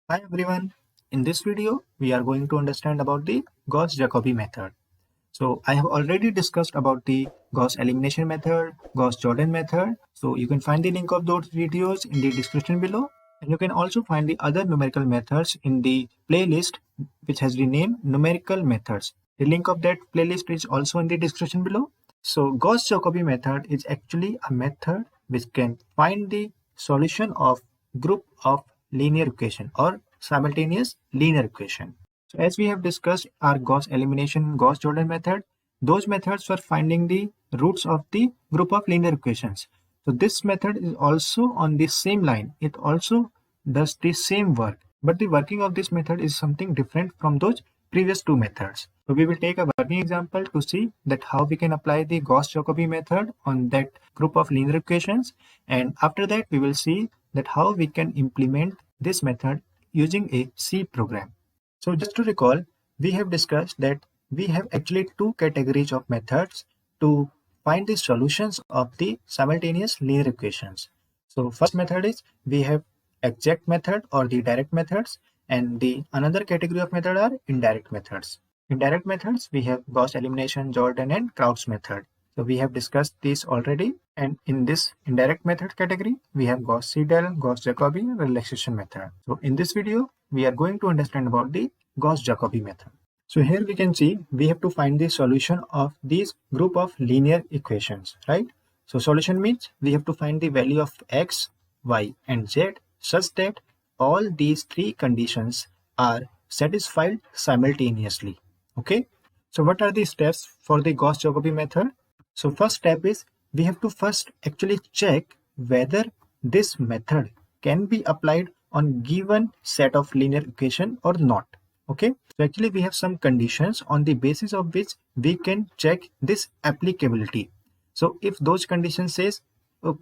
Hi everyone. In this video, we are going to understand about the Gauss-Jacobi method. So I have already discussed about the Gauss elimination method, Gauss-Jordan method. So you can find the link of those videos in the description below. And you can also find the other numerical methods in the playlist which has the name numerical methods. The link of that playlist is also in the description below. So Gauss-Jacobi method is actually a method which can find the solution of group of linear equation or simultaneous linear equation. So as we have discussed our Gauss elimination, Gauss-Jordan method, those methods for finding the roots of the group of linear equations. So this method is also on the same line. It also does the same work, but the working of this method is something different from those previous two methods. So we will take a working example to see that how we can apply the Gauss-Jacobi method on that group of linear equations, and after that we will see that how we can implement this method using a C program. So just to recall, we have discussed that we have actually two categories of methods to find the solutions of the simultaneous linear equations. So first method is we have exact method or the direct methods, and the another category of method are indirect methods. Indirect methods we have Gauss elimination, Jordan and Krauss method. So we have discussed this already, and in this indirect method category we have Gauss-Seidel, Gauss-Jacobi, relaxation method. So in this video we are going to understand about the Gauss-Jacobi method. So here we can see we have to find the solution of this group of linear equations, right? So solution means we have to find the value of x, y and z such that all these three conditions are satisfied simultaneously. Okay. So what are the steps for the Gauss-Jacobi method? So first step is we have to first actually check whether this method can be applied on given set of linear equation or not. Okay, so actually we have some conditions on the basis of which we can check this applicability. So if those conditions says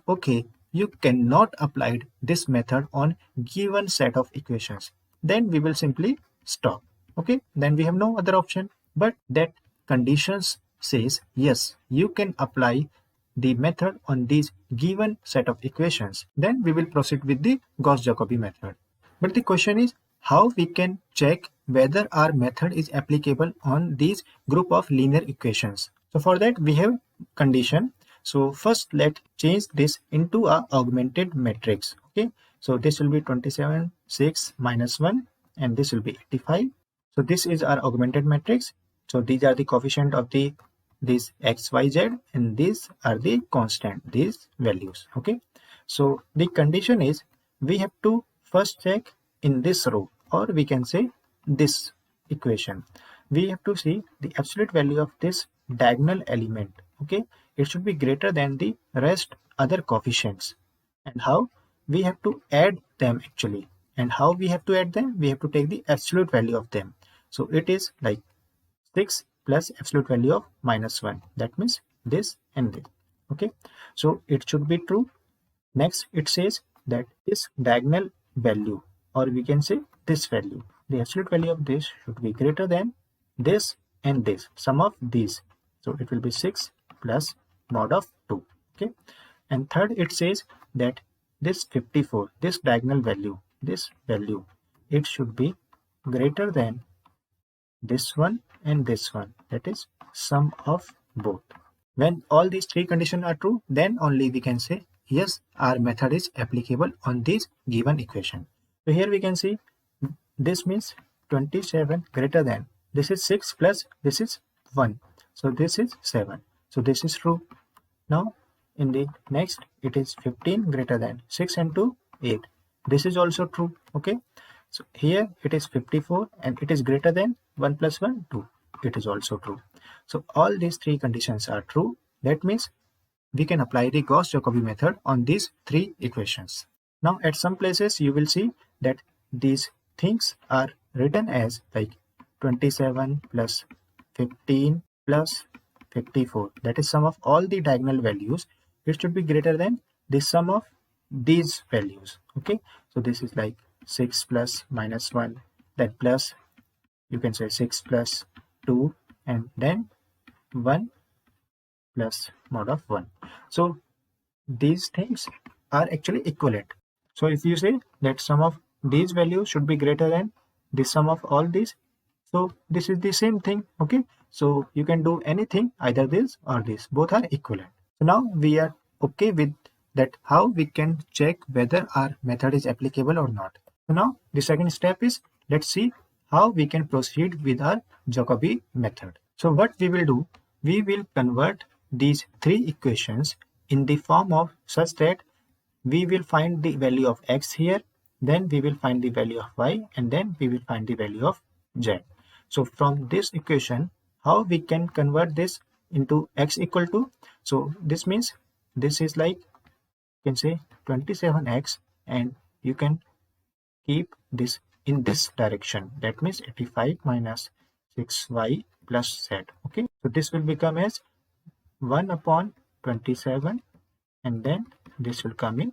okay, you cannot apply this method on given set of equations, then we will simply stop. Okay, then we have no other option. But that conditions says yes, you can apply the method on these given set of equations, then we will proceed with the Gauss-Jacobi method. But the question is how we can check whether our method is applicable on these group of linear equations. So for that we have condition. So first let's change this into a augmented matrix. Okay, so this will be 27, 6, minus 1, and this will be 85. So this is our augmented matrix. So these are the coefficient of the this x, y, z, and these are the constant, these values. Okay, so the condition is we have to first check in this row, or we can say this equation. We have to see the absolute value of this diagonal element. Okay, it should be greater than the rest other coefficients. And how we have to add them actually, and how we have to add them, we have to take the absolute value of them. So it is like 6 plus absolute value of minus 1, that means this and this. Okay, so it should be true. Next it says that this diagonal value, or we can say this value, the absolute value of this should be greater than this and this, sum of these. So it will be 6 plus mod of 2. Okay, and third it says that this 54, this diagonal value, this value, it should be greater than this one and this one, that is sum of both. When all these three conditions are true, then only we can say yes, our method is applicable on this given equation. So here we can see this means 27 greater than, this is 6 plus this is 1, so this is 7, so this is true. Now in the next it is 15 greater than 6 and 2 8, this is also true. Okay, so here it is 54 and it is greater than 1 plus 1 2, it is also true. So all these three conditions are true. That means we can apply the Gauss-Jacobi method on these three equations. Now at some places you will see that these things are written as like 27 plus 15 plus 54, that is sum of all the diagonal values. It should be greater than the sum of these values. Okay, so this is like 6 plus minus 1, then plus, you can say 6 plus 2, and then 1 plus mod of 1. So these things are actually equivalent. So if you say that sum of these values should be greater than the sum of all these. So this is the same thing. Okay, so you can do anything, either this or this, both are equivalent. So now we are okay with that, how we can check whether our method is applicable or not. So now the second step is, let's see how we can proceed with our Jacobi method. So what we will do, we will convert these three equations in the form of such that we will find the value of x here, then we will find the value of y, and then we will find the value of z. So from this equation, how we can convert this into x equal to, so this means this is like, you can say 27x, and you can keep this in this direction, that means 85 minus 6y plus z. Okay, so this will become as 1 upon 27, and then this will come in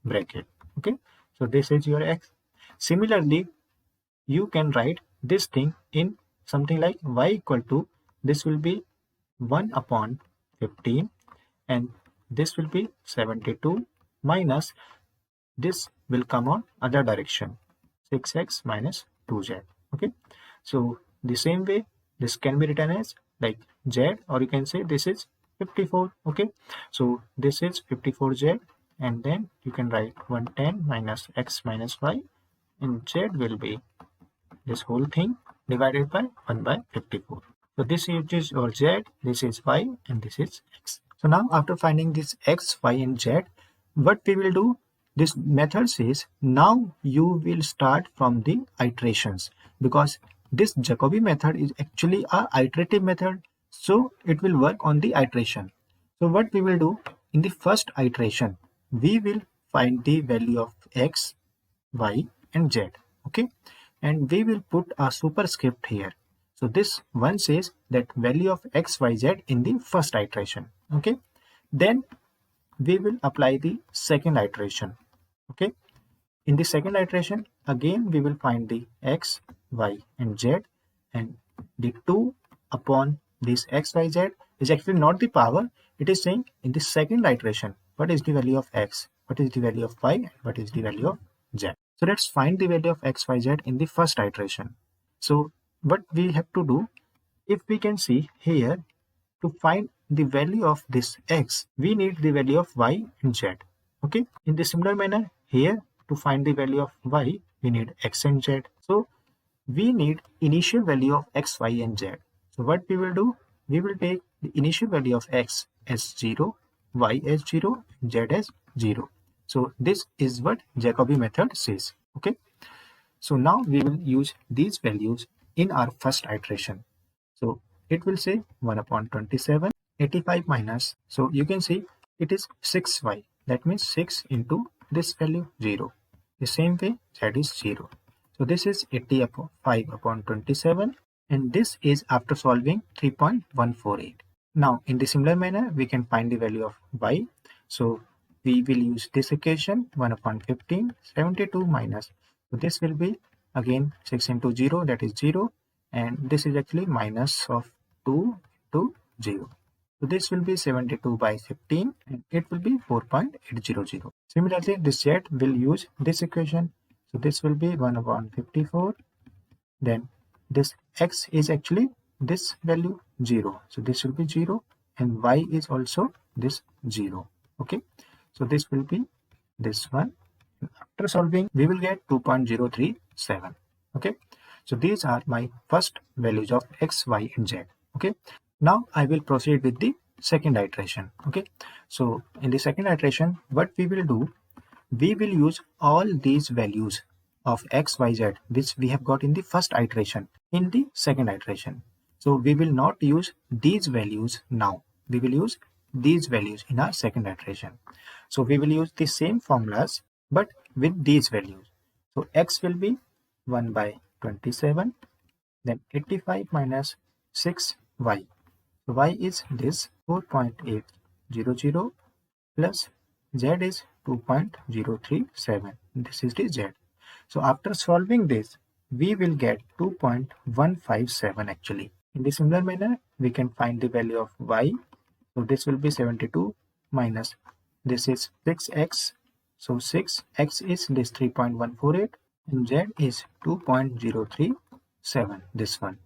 bracket. Okay, so this is your x. Similarly, you can write this thing in something like y equal to, this will be 1 upon 15, and this will be 72 minus, this will come on other direction, 6x minus 2z. Okay, so the same way this can be written as like z, or you can say this is 54. Okay, so this is 54z, and then you can write 110 minus x minus y, and z will be this whole thing divided by 1 by 54. So this is your z, this is y, and this is x. So now after finding this x, y, and z, what we will do, this method says now you will start from the iterations, because this Jacobi method is actually a iterative method, so it will work on the iteration. So what we will do, in the first iteration, we will find the value of x, y, and z. Okay, and we will put a superscript here. So this one says that value of x, y, z in the first iteration. Okay, then we will apply the second iteration. Okay, in the second iteration, again we will find the x, y, and z, and the 2 upon this x, y, z is actually not the power. It is saying in the second iteration, what is the value of x, what is the value of y, and what is the value of z. So let's find the value of x, y, z in the first iteration. So what we have to do, if we can see here, to find the value of this x, we need the value of y and z. Okay, in the similar manner here, to find the value of y, we need x and z. So we need initial value of x, y, and z. So what we will do, we will take the initial value of x as 0, y as 0, and z as 0. So this is what Jacobi method says. Okay, so now we will use these values in our first iteration. So it will say 1 upon 27, 85 minus, so you can see it is 6y, that means 6 into this value 0. The same way z is 0. So this is 85 upon 27, and this is after solving 3.148. Now in the similar manner, we can find the value of y. So we will use this equation, 1 upon 15, 72 minus. So this will be again 6 into 0, that is 0, and this is actually minus of 2 to 0. So this will be 72 by 15, and it will be 4.800. Similarly, this z will use this equation. So this will be 1 upon 54. Then this x is actually this value 0. So this will be 0, and y is also this 0. Okay, so this will be this one. After solving, we will get 2.037. Okay, so these are my first values of x, y, and z. Okay, now I will proceed with the second iteration. Okay, so in the second iteration, what we will do, we will use all these values of x, y, z which we have got in the first iteration in the second iteration. So we will not use these values now. We will use these values in our second iteration. So we will use the same formulas but with these values. So x will be 1 by 27, then 85 minus 6y. So y is this 4.800 plus z is 2.037. This is the z. So after solving this, we will get 2.157 actually. In the similar manner, we can find the value of y. So this will be 72 minus this is 6x. So 6x is this 3.148, and Z is 2.037, this one.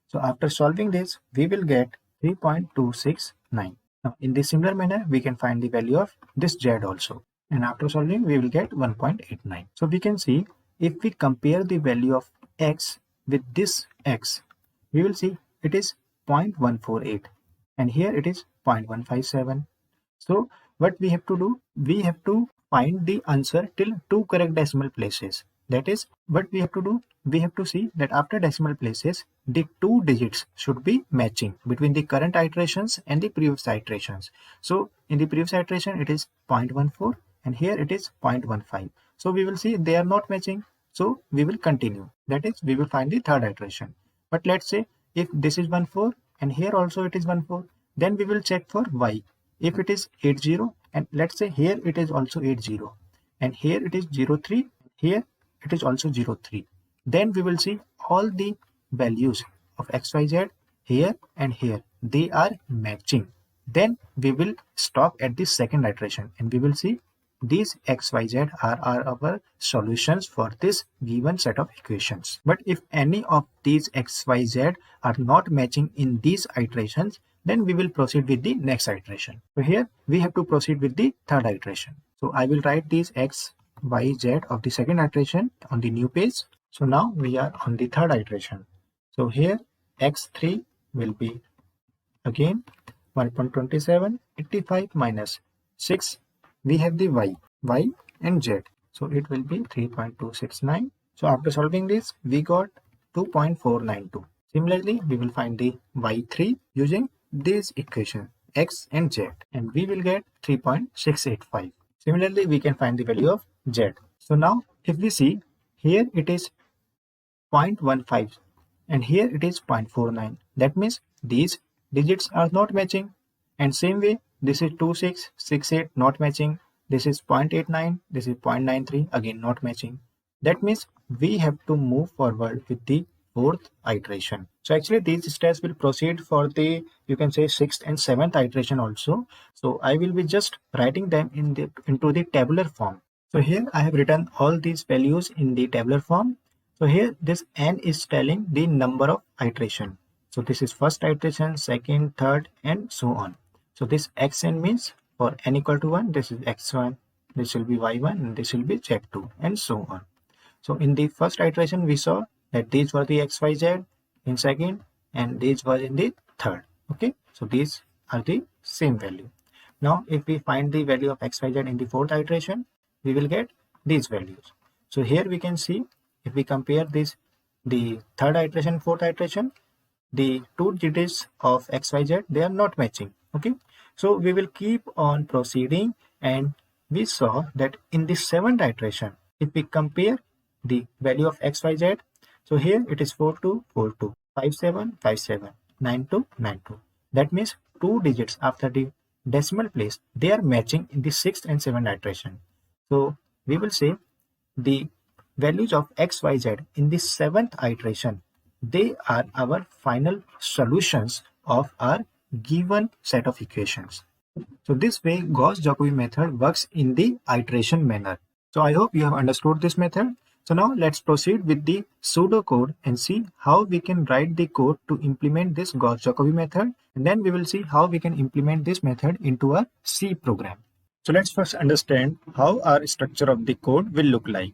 So after solving this, we will get 3.269. Now in this similar manner, we can find the value of this Z also. And after solving, we will get 1.89. So we can see if we compare the value of X with this X, we will see it is 0.148 and here it is 0.157. So what we have to do, we have to find the answer till two correct decimal places. That is what we have to do. We have to see that after decimal places, the two digits should be matching between the current iterations and the previous iterations. So in the previous iteration, it is 0.14 and here it is 0.15. So we will see they are not matching. So we will continue. That is, we will find the third iteration. But let's say if this is 14 and here also it is 14, then we will check for Y. If it is 80 and let's say here it is also 80 and here it is 03, here it is also 03, then we will see all the values of XYZ here and here, they are matching. Then we will stop at the second iteration and we will see these XYZ are our solutions for this given set of equations. But if any of these XYZ are not matching in these iterations, then we will proceed with the next iteration. So here we have to proceed with the third iteration. So I will write these X, Y, Z of the second iteration on the new page. So now we are on the third iteration. So here X3 will be again 1.27, 85 minus 6. We have the Y and Z. So it will be 3.269. So after solving this, we got 2.492. Similarly, we will find the Y3 using this equation X and Z and we will get 3.685. Similarly, we can find the value of Z. So now if we see here it is 0.15 and here it is 0.49. That means these digits are not matching. And same way, this is 2668 not matching. This is 0.89. This is 0.93 again not matching. That means we have to move forward with the fourth iteration. So actually these steps will proceed for the, you can say, sixth and seventh iteration also. So I will be just writing them into the tabular form. So here I have written all these values in the tabular form. So here this n is telling the number of iteration. So this is first iteration, second, third, and so on. So this xn means for n equal to 1, this is x1, this will be y1, and this will be z2, and so on. So in the first iteration, we saw that these were the x, y, z in second, and these were in the third. Okay, so these are the same value. Now, if we find the value of x, y, z in the fourth iteration, we will get these values. So here we can see, if we compare this, the third iteration, fourth iteration, the two digits of x, y, z, they are not matching. Okay, so we will keep on proceeding, and we saw that in the seventh iteration, if we compare the value of x, y, z, so here it is 4242, 5757, 9292. That means two digits after the decimal place, they are matching in the sixth and seventh iteration. So we will say the values of x, y, z in the seventh iteration, they are our final solutions of our given set of equations. So this way Gauss-Jacobi method works in the iteration manner. So I hope you have understood this method. So now let's proceed with the pseudocode and see how we can write the code to implement this Gauss-Jacobi method, and then we will see how we can implement this method into a C program. So let's first understand how our structure of the code will look like.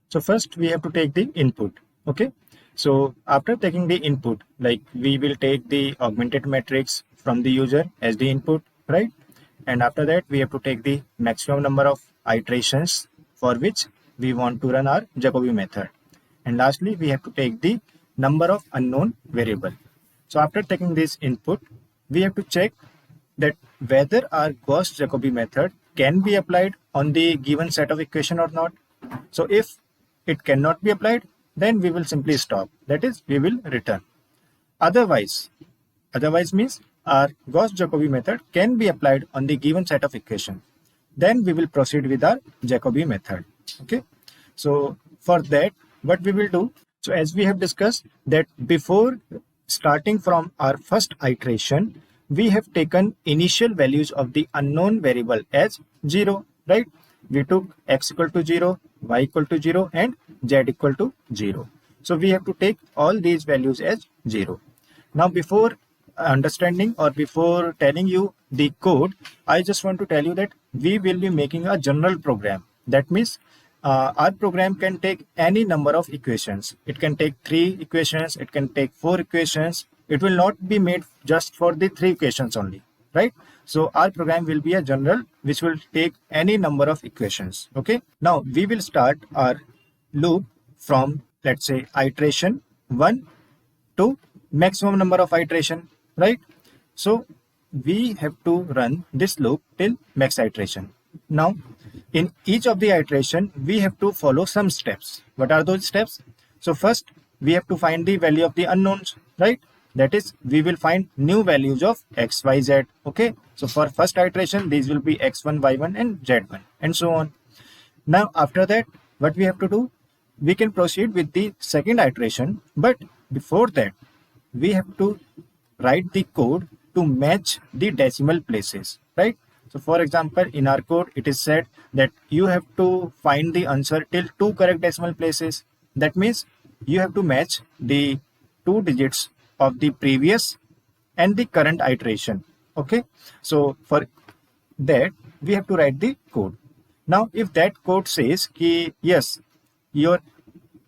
So first we have to take the input. Okay. So after taking the input, like we will take the augmented matrix from the user as the input, right? And after that, we have to take the maximum number of iterations for which we want to run our Jacobi method. And lastly, we have to take the number of unknown variable. So after taking this input, we have to check that whether our Gauss-Jacobi method can be applied on the given set of equation or not. So if it cannot be applied, then we will simply stop. That is, we will return. Otherwise means our Gauss-Jacobi method can be applied on the given set of equation. Then we will proceed with our Jacobi method. Okay. So for that, what we will do, so as we have discussed that before starting from our first iteration, we have taken initial values of the unknown variable as 0, right? We took x equal to 0 y equal to 0 and z equal to 0. So we have to take all these values as 0. Now before understanding or before telling you the code, I just want to tell you that we will be making a general program. That means our program can take any number of equations. It can take 3 equations, it can take 4 equations. It will not be made just for the 3 equations only, right? So our program will be a general which will take any number of equations. Okay, now we will start our loop from, let's say, iteration 1 to maximum number of iteration, right? So we have to run this loop till max iteration. Now in each of the iteration we have to follow some steps. What are those steps? So first we have to find the value of the unknowns, right? That is, we will find new values of x, y, z. Okay, so for first iteration these will be x1, y1 and z1 and so on. Now after that, what we have to do, we can proceed with the second iteration, but before that we have to write the code to match the decimal places, right? So for example, in our code it is said that you have to find the answer till 2 correct decimal places. That means you have to match the 2 digits of the previous and the current iteration. Okay, so for that we have to write the code. Now if that code says ki yes, your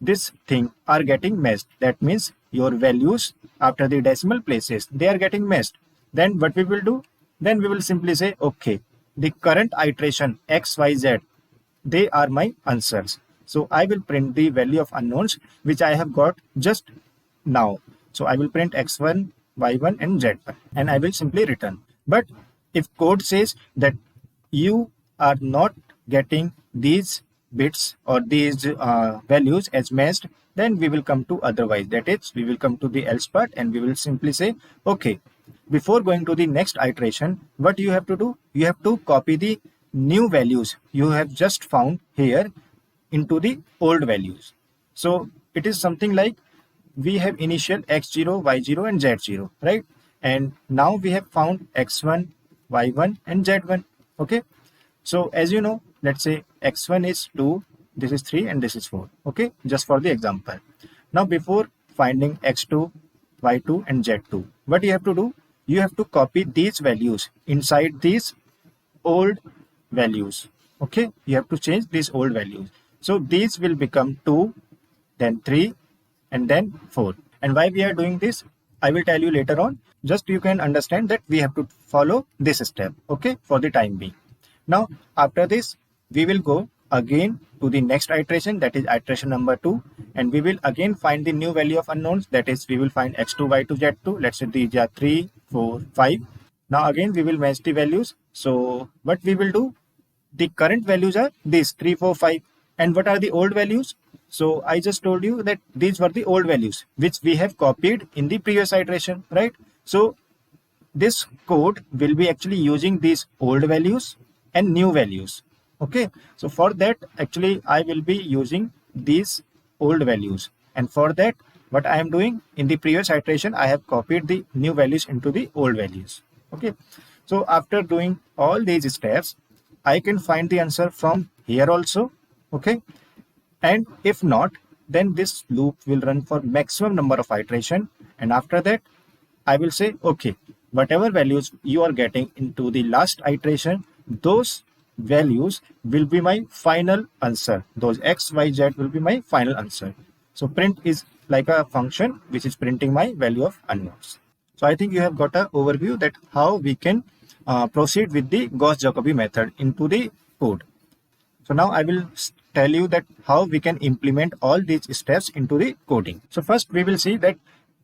this thing are getting matched, that means your values after the decimal places, they are getting matched, then what we will do, then we will simply say okay, the current iteration x, y, z, they are my answers. So I will print the value of unknowns which I have got just now. So I will print x1, y1 and z1 and I will simply return. But if code says that you are not getting these bits or these values as matched, then we will come to otherwise. That is, we will come to the else part and we will simply say okay, before going to the next iteration, what you have to do, you have to copy the new values you have just found here into the old values. So it is something like we have initial x0, y0 and z0, right? And now we have found x1, y1 and z1. Okay, so as you know, let's say x1 is 2, this is 3 and this is 4. Okay, just for the example. Now before finding x2, y2 and z2, what you have to do, you have to copy these values inside these old values. Okay, you have to change these old values. So these will become 2, then 3 and then 4. And why we are doing this, I will tell you later on. Just you can understand that we have to follow this step, okay, for the time being. Now after this we will go again to the next iteration, that is iteration number 2, and we will again find the new value of unknowns, that is we will find x2, y2, z2. Let's say these are 3, 4, 5. Now again we will match the values. So what we will do, the current values are these 3, 4, 5. And what are the old values? So I just told you that these were the old values which we have copied in the previous iteration, right? So this code will be actually using these old values and new values. Okay, so for that actually I will be using these old values, and for that what I am doing, in the previous iteration I have copied the new values into the old values. Okay, so after doing all these steps I can find the answer from here also. Okay, and if not, then this loop will run for maximum number of iteration, and after that I will say okay, whatever values you are getting into the last iteration, those values will be my final answer. Those x, y, z will be my final answer. So print is like a function which is printing my value of unknowns. So I think you have got an overview that how we can proceed with the Gauss-Jacobi method into the code. So now I will tell you that how we can implement all these steps into the coding. So first we will see that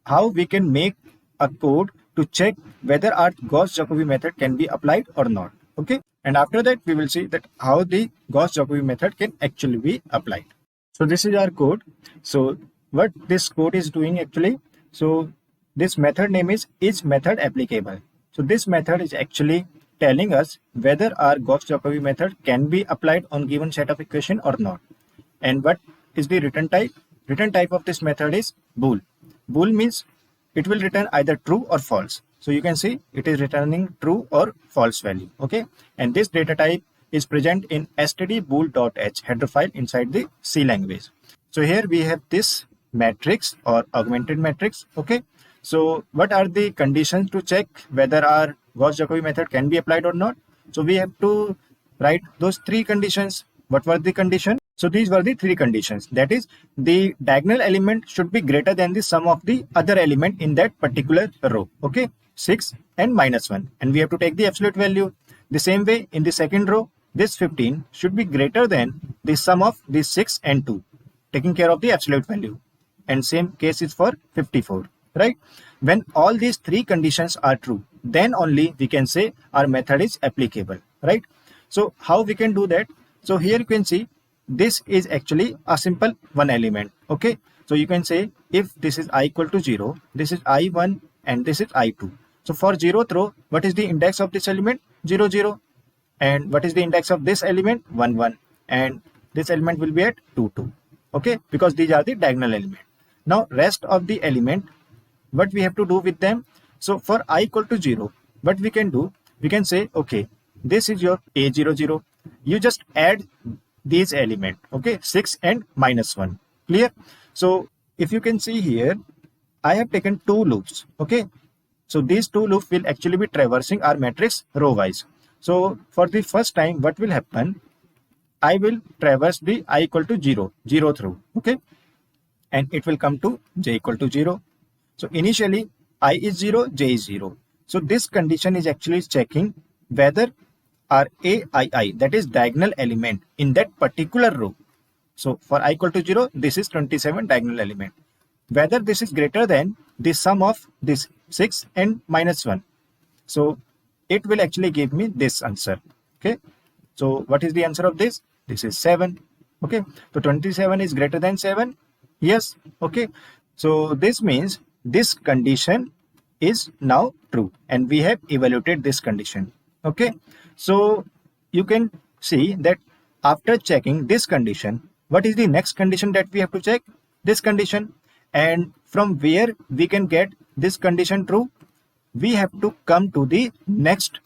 how we can make a code to check whether our Gauss-Jacobi method can be applied or not. Okay, and after that we will see that how the Gauss-Jacobi method can actually be applied. So this is our code. So what this code is doing actually, so this method name is method applicable. So this method is actually telling us whether our Gauss-Jacobi method can be applied on given set of equation or not. And what is the return type? Return type of this method is bool. Bool means it will return either true or false. So you can see it is returning true or false value. Okay, and this data type is present in stdbool.h header file inside the C language. So here we have this matrix or augmented matrix. Okay. So what are the conditions to check whether our Gauss-Jacobi method can be applied or not? So we have to write those three conditions. What were the conditions? So these were the three conditions. That is, the diagonal element should be greater than the sum of the other element in that particular row. Okay, 6 and -1. And we have to take the absolute value. The same way in the second row, this 15 should be greater than the sum of these 6 and 2, taking care of the absolute value. And same case is for 54, right? When all these three conditions are true, then only we can say our method is applicable, right? So how we can do that? So here you can see this is actually a simple one element. Okay, so you can say if this is I equal to 0, this is I1 and this is I2. So for 0th row, what is the index of this element? 0 0. And what is the index of this element? 1 1. And this element will be at 2 2. Okay, because these are the diagonal element. Now rest of the element, what we have to do with them? So for I equal to 0, what we can do? We can say, okay, this is your A0 0. You just add these element, okay, 6 and -1. Clear? So if you can see here, I have taken two loops. Okay, so these two loops will actually be traversing our matrix row wise. So for the first time, what will happen? I will traverse the I equal to 0, 0th row. Okay, and it will come to j equal to 0. So initially I is 0, j is 0. So this condition is actually checking whether our aii, that is diagonal element in that particular row. So for I equal to 0, this is 27 diagonal element. Whether this is greater than the sum of this 6 and -1. So it will actually give me this answer. Okay. So what is the answer of this? This is 7. Okay. So 27 is greater than 7. Yes. Okay. So this means this condition is now true and we have evaluated this condition. Okay. So you can see that after checking this condition, what is the next condition that we have to check? This condition. And from where we can get this condition true? We have to come to the next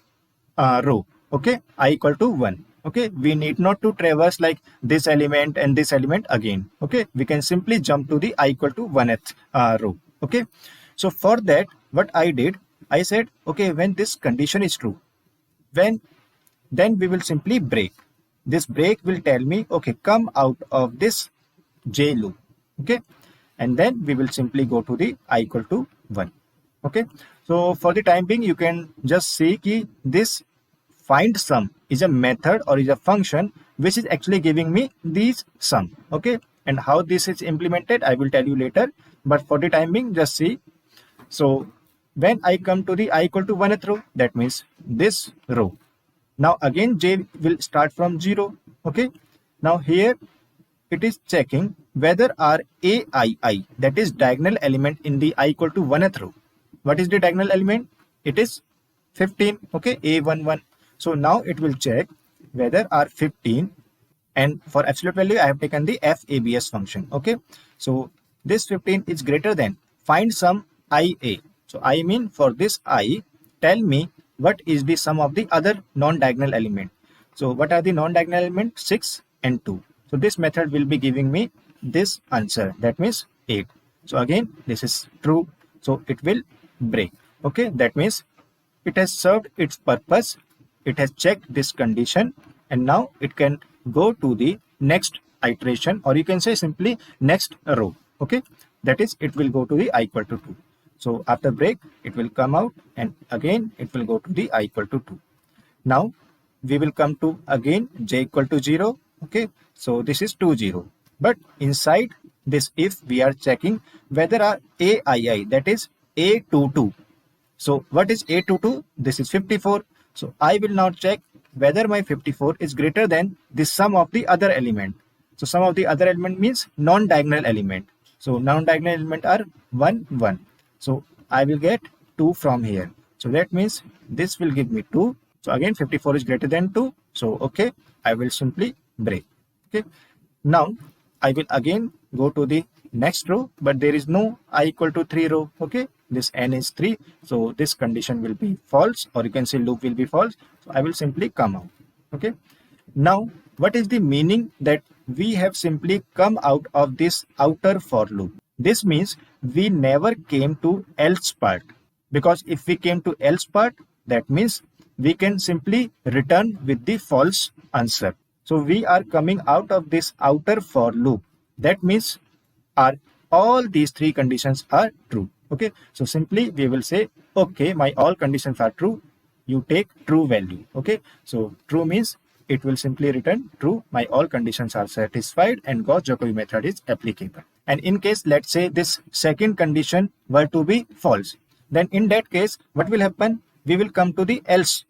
row. Okay, I equal to 1. Okay, we need not to traverse like this element and this element again. Okay, we can simply jump to the I equal to 1th row. Okay, so for that, what I did, I said, okay, when this condition is true, then we will simply break. This break will tell me, okay, come out of this J loop. Okay, and then we will simply go to the I equal to 1. Okay, so for the time being, you can just see that this find sum is a method or is a function which is actually giving me these sum. Okay, and how this is implemented, I will tell you later. But for the time being, just see. So when I come to the I equal to 1th row, that means this row. Now again, j will start from 0. Okay, now here it is checking whether our aii, that is diagonal element in the I equal to 1th row. What is the diagonal element? It is 15. Okay, a11. So now it will check whether our 15, and for absolute value I have taken the fabs function. Okay, so this 15 is greater than, find sum ia. So I mean for this I, tell me what is the sum of the other non-diagonal element. So what are the non-diagonal elements? 6 and 2. So this method will be giving me this answer, that means 8. So again, this is true, so it will break. Okay, that means it has served its purpose, it has checked this condition, and now it can go to the next iteration, or you can say simply next row. Okay, that is, it will go to the I equal to 2. So after break, it will come out and again it will go to the I equal to 2. Now we will come to again j equal to 0. Okay, so this is 2 0. But inside this if, we are checking whether our aii, that is a22. So what is a22? This is 54. So I will now check whether my 54 is greater than the sum of the other element. So sum of the other element means non-diagonal element. So non-diagonal element are 1 1. So I will get 2 from here. So that means this will give me 2. So again 54 is greater than 2. So okay, I will simply break. Okay, now I will again go to the next row, but there is no I equal to 3 row. Okay, this n is 3, so this condition will be false, or you can say loop will be false. So I will simply come out. Okay, Now, what is the meaning that we have simply come out of this outer for loop? This means we never came to else part, because if we came to else part, that means we can simply return with the false answer. So we are coming out of this outer for loop. That means are all these three conditions are true. Okay, so simply we will say, okay, my all conditions are true. You take true value. Okay, so true means it will simply return true. My all conditions are satisfied and Gauss-Jacobi method is applicable. And in case, let's say this second condition were to be false, then in that case, what will happen? We will come to the else,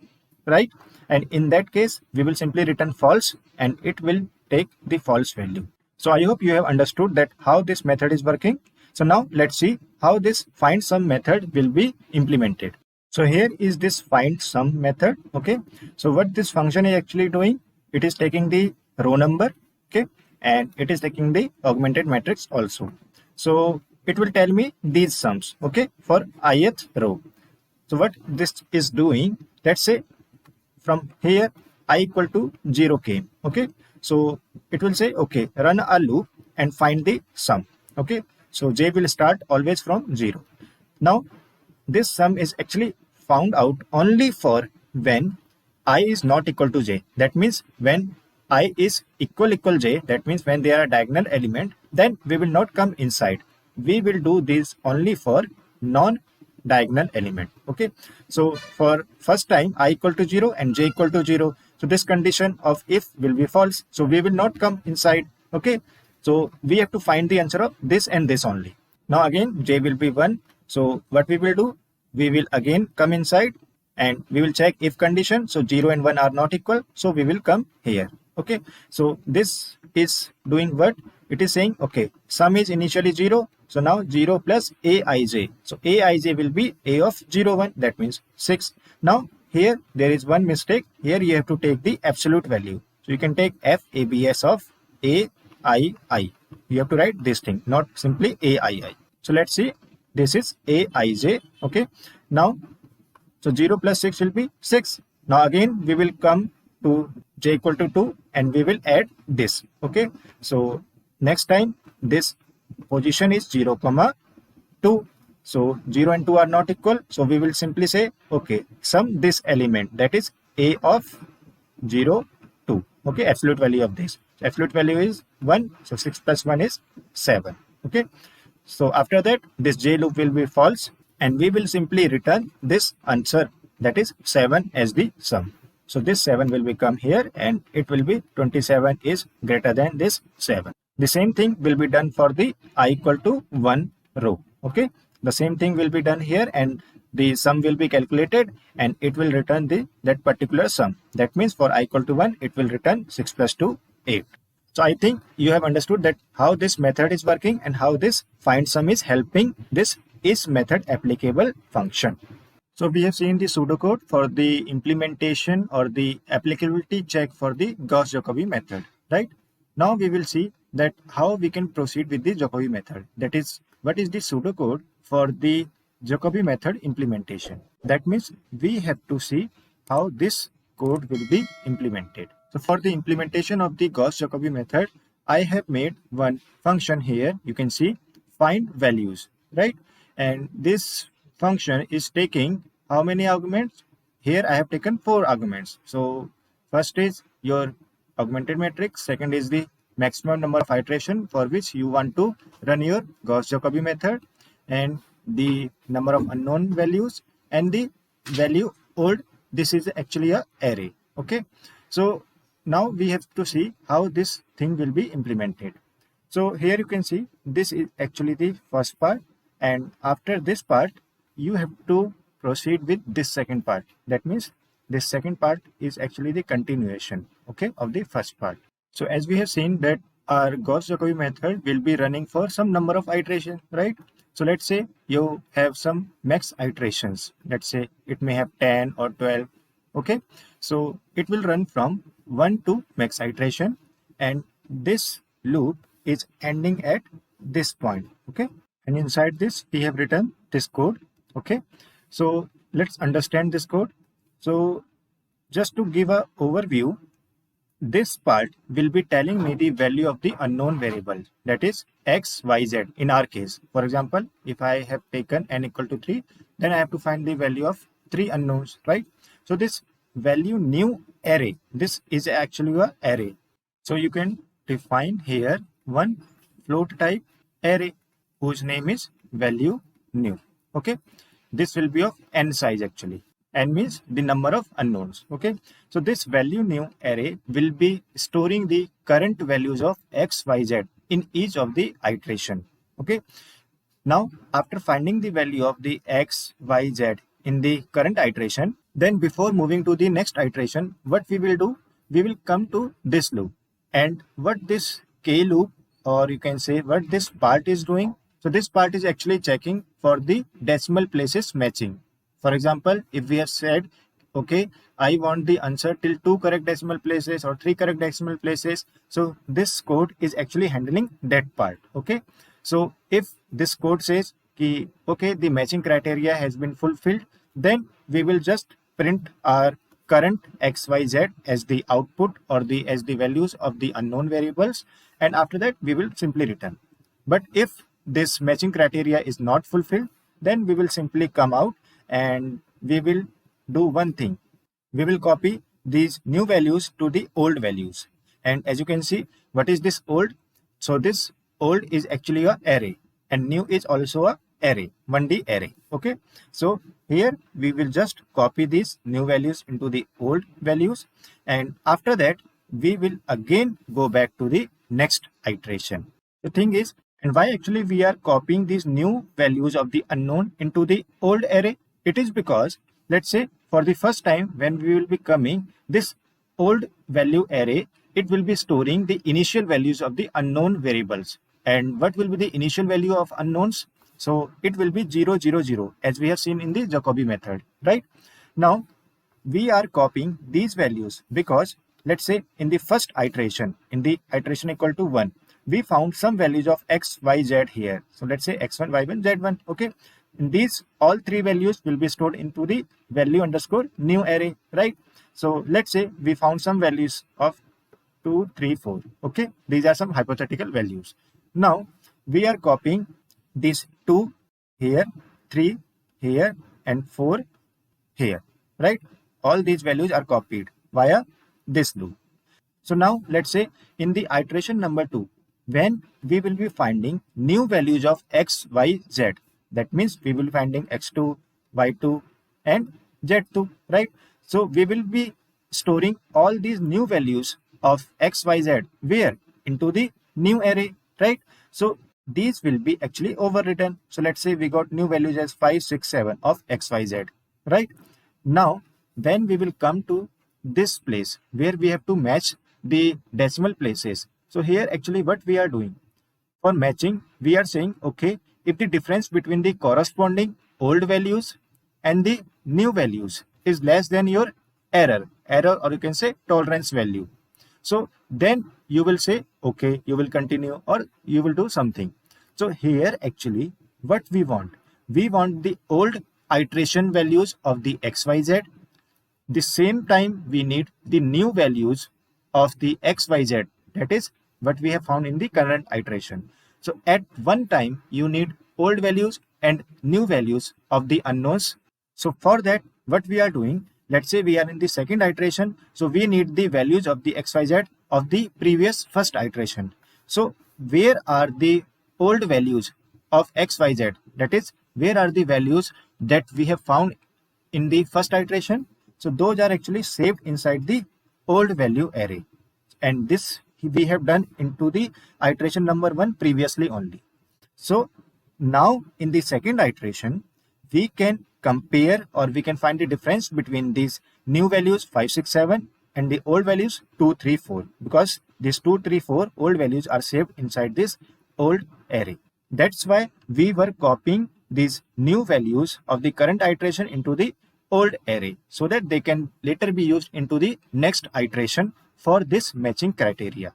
right? And in that case, we will simply return false and it will take the false value. So I hope you have understood that how this method is working. So now let's see how this find sum method will be implemented. So here is this find sum method. Okay, so what this function is actually doing, it is taking the row number, okay, and it is taking the augmented matrix also. So it will tell me these sums, okay, for ith row. So what this is doing, let's say from here I equal to 0 came, okay, so it will say, okay, run a loop and find the sum. Okay, so j will start always from 0. Now this sum is actually found out only for when I is not equal to j. That means when I is equal j, that means when they are a diagonal element, then we will not come inside. We will do this only for non-diagonal element. Okay, so for first time I equal to 0 and j equal to 0. So this condition of if will be false. So we will not come inside. Okay, so we have to find the answer of this and this only. Now again j will be 1. So what we will do, we will again come inside and we will check if condition. So 0 and 1 are not equal. So we will come here. Okay, so this is doing what? It is saying, okay, sum is initially 0. So now 0 plus aij. So aij will be a of 0, 1. That means 6. Now here there is one mistake. Here you have to take the absolute value. So you can take FABS of aii. You have to write this thing, not simply aii. So let's see. This is aij. Okay, now so 0 plus 6 will be 6. Now again we will come to j equal to 2 and we will add this. Okay, so next time this position is 0 comma 2. So 0 and 2 are not equal. So we will simply say, okay, sum this element, that is a of 0 2. Okay, absolute value of this, absolute value is 1. So 6 plus 1 is 7. Okay, so after that this j loop will be false and we will simply return this answer, that is 7 as the sum. So this 7 will become here and it will be 27 is greater than this 7. The same thing will be done for the I equal to 1 row. Okay, the same thing will be done here and the sum will be calculated and it will return that particular sum. That means for I equal to 1 it will return 6 plus 2 8. So I think you have understood that how this method is working and how this find sum is helping this is method applicable function. So we have seen the pseudocode for the implementation or the applicability check for the Gauss-Jacobi method, right? Now we will see that how we can proceed with the Jacobi method. That is, what is the pseudocode for the Jacobi method implementation. That means we have to see how this code will be implemented. So for the implementation of the Gauss-Jacobi method, I have made one function here. You can see find values, right? And this function is taking how many arguments? Here I have taken 4 arguments. So first is your augmented matrix. Second is the maximum number of iteration for which you want to run your Gauss-Jacobi method, and the number of unknown values and the value old. This is actually a array. Okay, so now we have to see how this thing will be implemented. So here you can see this is actually the first part, and after this part you have to proceed with this second part. That means this second part is actually the continuation, okay, of the first part. So as we have seen that our Gauss-Jacobi method will be running for some number of iterations, right? So let's say you have some max iterations. Let's say it may have 10 or 12. Okay, so it will run from 1 to max iteration, and this loop is ending at this point. Okay, and inside this we have written this code. Okay, so let's understand this code. So just to give a overview, this part will be telling me the value of the unknown variable, that is x, y, z in our case. For example, if I have taken n equal to 3, then I have to find the value of 3 unknowns, right? So this value new array, this is actually a array. So you can define here one float type array whose name is value new. Okay, this will be of n size actually. N means the number of unknowns. Okay, so this value new array will be storing the current values of x, y, z in each of the iteration. Okay, now after finding the value of the x, y, z in the current iteration, then before moving to the next iteration, what we will do, we will come to this loop. And what this k loop, or you can say what this part is doing, so this part is actually checking for the decimal places matching. For example, if we have said, okay, I want the answer till 2 correct decimal places or 3 correct decimal places, so this code is actually handling that part. Okay, so if this code says ki, okay, the matching criteria has been fulfilled, then we will just print our current x, y, z as the output or as the values of the unknown variables, and after that we will simply return. But if this matching criteria is not fulfilled, then we will simply come out and we will do one thing. We will copy these new values to the old values. And as you can see, what is this old? So this old is actually a array, and new is also a array, 1D array. Okay, so here we will just copy these new values into the old values, and after that we will again go back to the next iteration. The thing is, and why actually we are copying these new values of the unknown into the old array? It is because, let's say, for the first time when we will be coming this old value array, it will be storing the initial values of the unknown variables. And what will be the initial value of unknowns? So it will be 0, 0, 0, as we have seen in the Jacobi method, right? Now we are copying these values because, let's say, in the first iteration, in the iteration equal to 1, we found some values of x, y, z here. So let's say x1, y1, z1. Okay, and these all three values will be stored into the value underscore new array, right? So let's say we found some values of 2, 3, 4. Okay, these are some hypothetical values. Now we are copying these 2 here, 3 here, and 4 here, right? All these values are copied via this loop. So now let's say in the iteration number 2, when we will be finding new values of x, y, z, that means we will be finding x2, y2, and z2, right? So we will be storing all these new values of x, y, z where? Into the new array, right? So these will be actually overwritten. So let's say we got new values as 5, 6, 7 of x, y, z, right? Now then we will come to this place where we have to match the decimal places. So here actually what we are doing, for matching, we are saying, okay, if the difference between the corresponding old values and the new values is less than your error, or you can say tolerance value, so then you will say, okay, you will continue or you will do something. So here actually what we want the old iteration values of the xyz. The same time we need the new values of the xyz, that is what we have found in the current iteration. So at one time you need old values and new values of the unknowns. So for that, what we are doing, let's say we are in the second iteration, so we need the values of the xyz of the previous first iteration. So where are the old values of xyz, that is where are the values that we have found in the first iteration? So those are actually saved inside the old value array, and this we have done into the iteration number 1 previously only. So now in the second iteration we can compare, or we can find the difference between these new values 5, 6, 7 and the old values 2, 3, 4, because these 2, 3, 4 old values are saved inside this old array. That's why we were copying these new values of the current iteration into the old array, so that they can later be used into the next iteration for this matching criteria.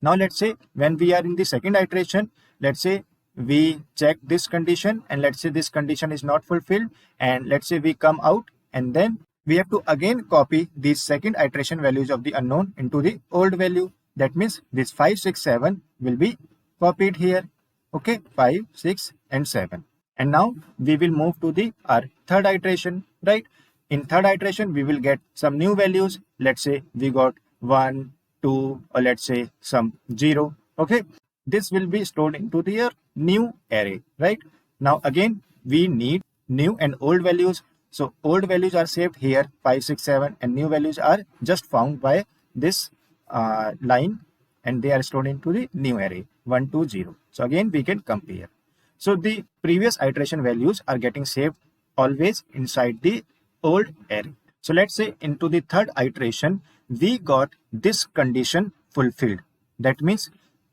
Now let's say when we are in the second iteration, let's say we check this condition and let's say this condition is not fulfilled, and let's say we come out and then we have to again copy these second iteration values of the unknown into the old value. That means this 5, 6, 7 will be copied here. Okay, 5, 6 and 7. And now we will move to the our third iteration, right? In third iteration, we will get some new values. Let's say we got 1, 2, or let's say some 0. Okay, this will be stored into the new array, right? Now again, we need new and old values. So old values are saved here, 5, 6, 7, and new values are just found by this line, and they are stored into the new array 1, 2, 0. So again, we can compare. So the previous iteration values are getting saved always inside the old array. So let's say into the third iteration, we got this condition fulfilled. That means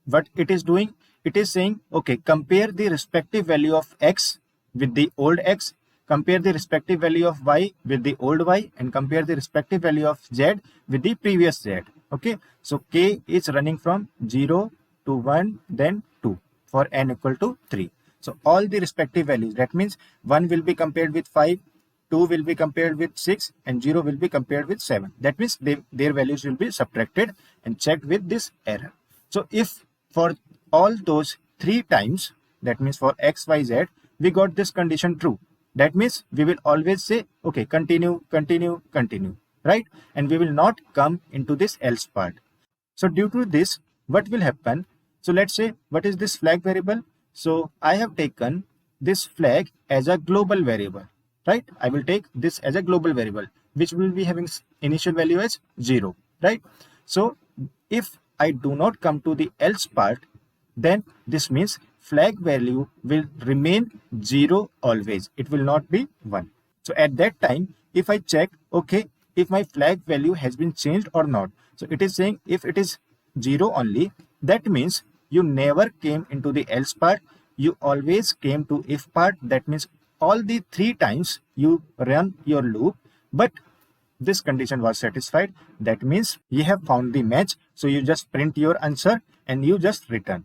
what it is doing, it is saying, okay, compare the respective value of x with the old x, compare the respective value of y with the old y, and compare the respective value of z with the previous z. Okay, so k is running from 0 to 1, then 2 for n equal to 3. So all the respective values, that means 1 will be compared with 5, 2 will be compared with 6, and 0 will be compared with 7. That means their values will be subtracted and checked with this error. So if for all those 3 times, that means for x, y, z, we got this condition true, that means we will always say, okay, continue, continue, continue, right? And we will not come into this else part. So due to this, what will happen? So let's say, what is this flag variable? So I have taken this flag as a global variable, right? I will take this as a global variable, which will be having initial value as 0, right? So if I do not come to the else part, then this means flag value will remain 0 always. It will not be 1. So at that time, if I check, okay, if my flag value has been changed or not. So it is saying if it is 0 only, that means you never came into the else part. You always came to if part. That means all the 3 times you run your loop, but this condition was satisfied. That means you have found the match. So you just print your answer and you just return.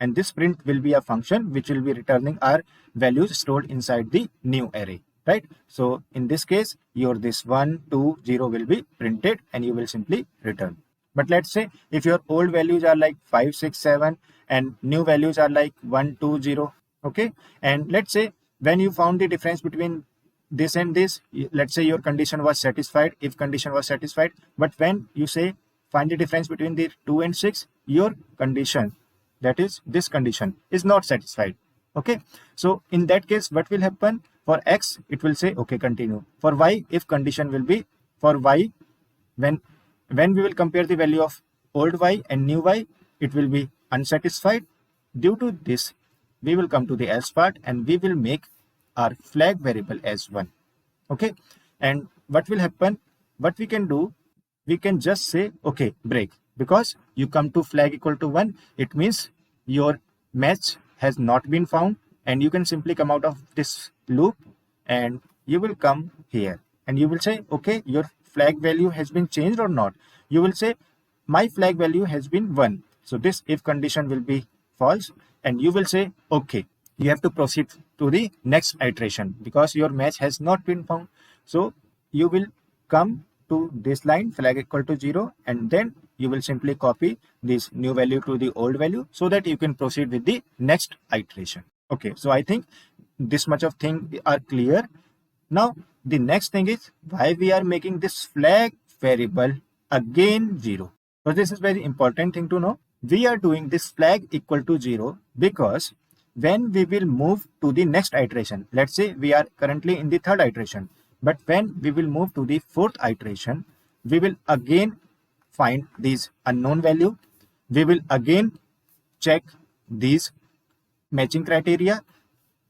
And this print will be a function which will be returning our values stored inside the new array, right? So in this case, your this 1, 2, 0 will be printed and you will simply return. But let's say if your old values are like 5, 6, 7 and new values are like 1, 2, 0, okay? And let's say when you found the difference between this and this, let's say your condition was satisfied, if condition was satisfied, but when you say find the difference between the 2 and 6, your condition, that is this condition, is not satisfied. Okay, so in that case, what will happen? For x, it will say okay, continue. For y, if condition will be for y, when we will compare the value of old y and new y, it will be unsatisfied. Due to this, we will come to the else part and we will make our flag variable as 1. Okay, and what will happen? What we can do, we can just say okay, break, because you come to flag equal to 1, it means your match has not been found, and you can simply come out of this loop and you will come here and you will say okay, your flag value has been changed or not. You will say my flag value has been 1. So this if condition will be false and you will say okay, you have to proceed to the next iteration because your match has not been found. So you will come to this line flag equal to 0 and then you will simply copy this new value to the old value so that you can proceed with the next iteration. Okay, so I think this much of thing are clear. Now the next thing is why we are making this flag variable again 0. So this is very important thing to know. We are doing this flag equal to 0 because when we will move to the next iteration, let's say we are currently in the third iteration, but when we will move to the fourth iteration, we will again find these unknown value. We will again check these matching criteria.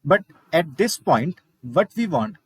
But at this point, what we want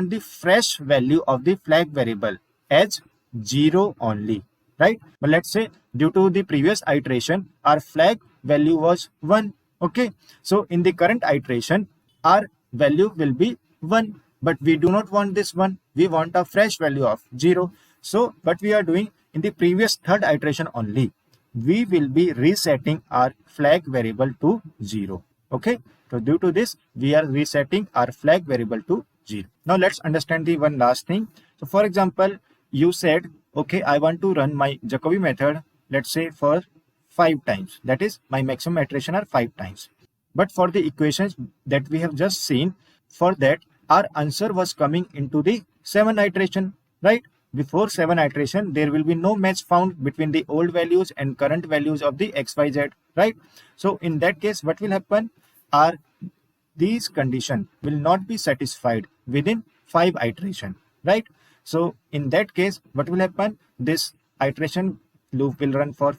the fresh value of the flag variable as 0 only, right? But let's say due to the previous iteration, our flag value was 1. Okay, so in the current iteration, our value will be 1, but we do not want this 1. We want a fresh value of 0. So what we are doing in the previous third iteration only, we will be resetting our flag variable to 0. Okay, so due to this, we are resetting our flag variable to 0. Now let's understand the one last thing. So for example, you said, okay, I want to run my Jacobi method, let's say for 5 times. That is, my maximum iteration are 5 times. But for the equations that we have just seen, for that our answer was coming into the 7 iteration, right? Before 7 iteration, there will be no match found between the old values and current values of the xyz, right? So in that case, what will happen? Our these condition will not be satisfied within 5 iteration, right? So in that case, what will happen? This iteration loop will run for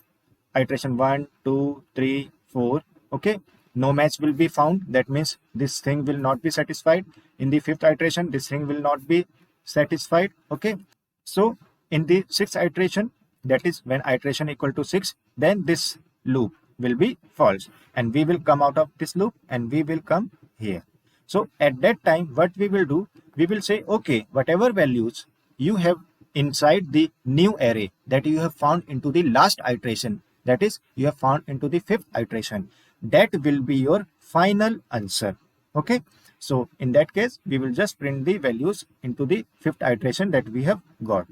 iteration 1, 2, 3, 4. Okay, no match will be found. That means this thing will not be satisfied. In the 5th iteration, this thing will not be satisfied. Okay, so in the 6th iteration, that is when iteration equal to 6, then this loop will be false, and we will come out of this loop and we will come here. So at that time, what we will do, we will say, okay, whatever values you have inside the new array that you have found into the last iteration, that is, you have found into the 5th iteration, that will be your final answer. Okay, so in that case, we will just print the values into the 5th iteration that we have got.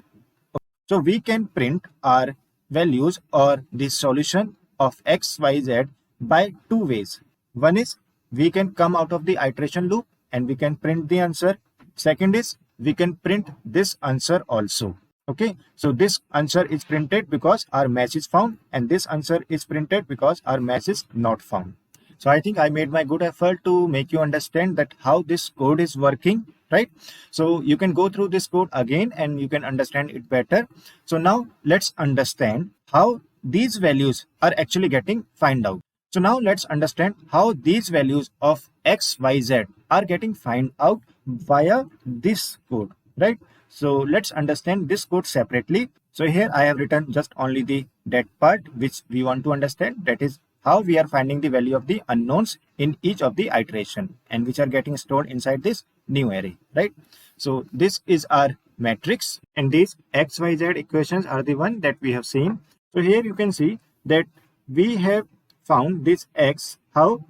So we can print our values or the solution of x, y, z by 2 ways. One is we can come out of the iteration loop and we can print the answer. Second is we can print this answer also. Okay, so this answer is printed because our match is found, and this answer is printed because our match is not found. So I think I made my good effort to make you understand that how this code is working, right? So you can go through this code again and you can understand it better. So now let's understand how these values are actually getting find out. So now let's understand how these values of x, y, z are getting find out via this code, right? So let's understand this code separately. So here I have written just only the that part which we want to understand, that is how we are finding the value of the unknowns in each of the iteration and which are getting stored inside this new array, right? So this is our matrix, and these x, y, z equations are the one that we have seen. So here you can see that we have found this x, how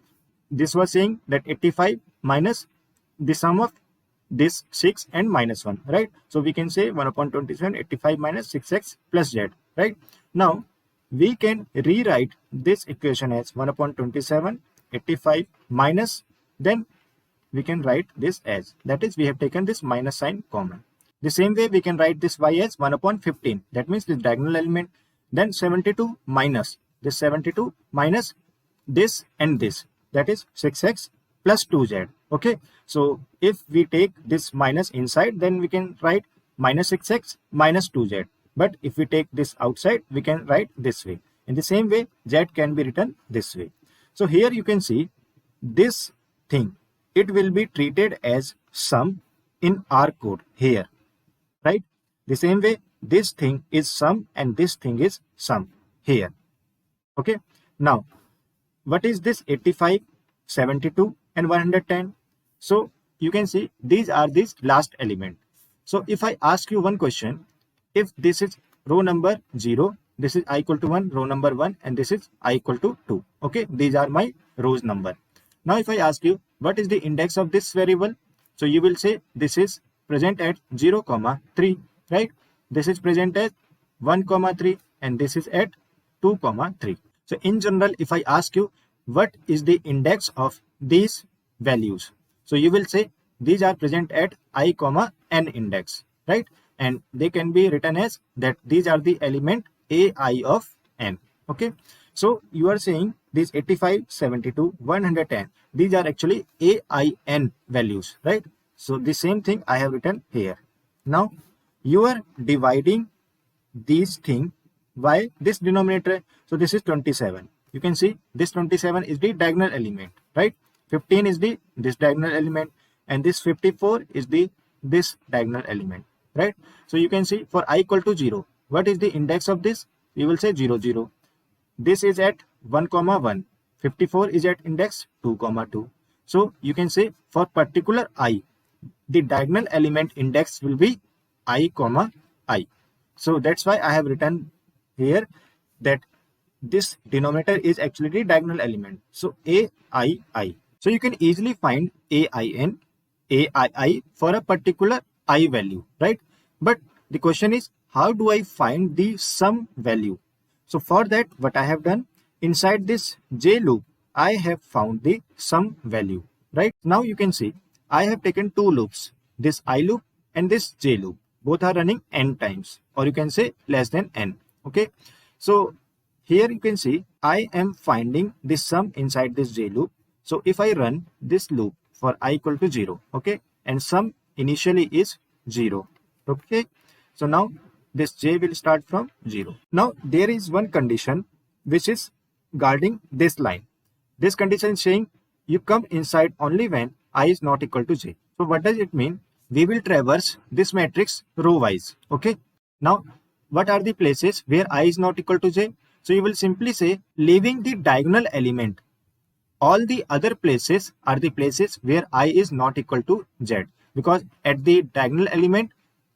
this was saying that 85 minus the sum of this 6 and minus 1, right? So we can say 1 upon 27, 85 minus 6x plus z, right? Now we can rewrite this equation as 1 upon 27, 85 minus, then we can write this as, that is, we have taken this minus sign common. The same way we can write this y as 1 upon 15, that means this diagonal element, then 72 minus this 72 minus this and this, that is 6x plus 2z. Okay, so if we take this minus inside, then we can write minus 6x minus 2z. But if we take this outside, we can write this way. In the same way, z can be written this way. So here you can see this thing, it will be treated as sum in our code here, right? The same way, this thing is sum and this thing is sum here. Okay, now what is this 85, 72 and 110? So you can see these are these last element. So if I ask you one question, if this is row number 0, this is I equal to 1, row number 1, and this is I equal to 2. Okay, these are my rows number. Now if I ask you what is the index of this variable, so you will say this is present at 0, 3, right? This is present at 1, 3, and this is at 2, 3. So in general, if I ask you what is the index of these values, so you will say these are present at I, n index, right? And they can be written as that these are the element ai of n. Okay, so you are saying these 85, 72, 110, these are actually ain values, right? So the same thing I have written here. Now you are dividing these things by this denominator. So this is 27. You can see this 27 is the diagonal element, right? 15 is the this diagonal element, and this 54 is the this diagonal element, right? So you can see for I equal to 0, what is the index of this? We will say 0, 0. This is at 1, 1. 54 is at index 2, 2. So you can say for particular I, the diagonal element index will be I, I. So that's why I have written here that this denominator is actually the diagonal element. So aii. So you can easily find ain aii for a particular I value, right? But the question is, how do I find the sum value? So for that, what I have done, inside this j loop, I have found the sum value, right? Now you can see I have taken two loops, this I loop and this j loop. Both are running n times, or you can say less than n. Okay. So here you can see I am finding the sum inside this j loop. So if I run this loop for I equal to 0, okay, and sum initially is 0, okay. So now this j will start from 0. Now there is one condition which is guarding this line. This condition is saying you come inside only when I is not equal to j. So what does it mean? We will traverse this matrix row wise, okay. Now what are the places where I is not equal to j? So you will simply say, leaving the diagonal element, all the other places are the places where I is not equal to z, because at the diagonal element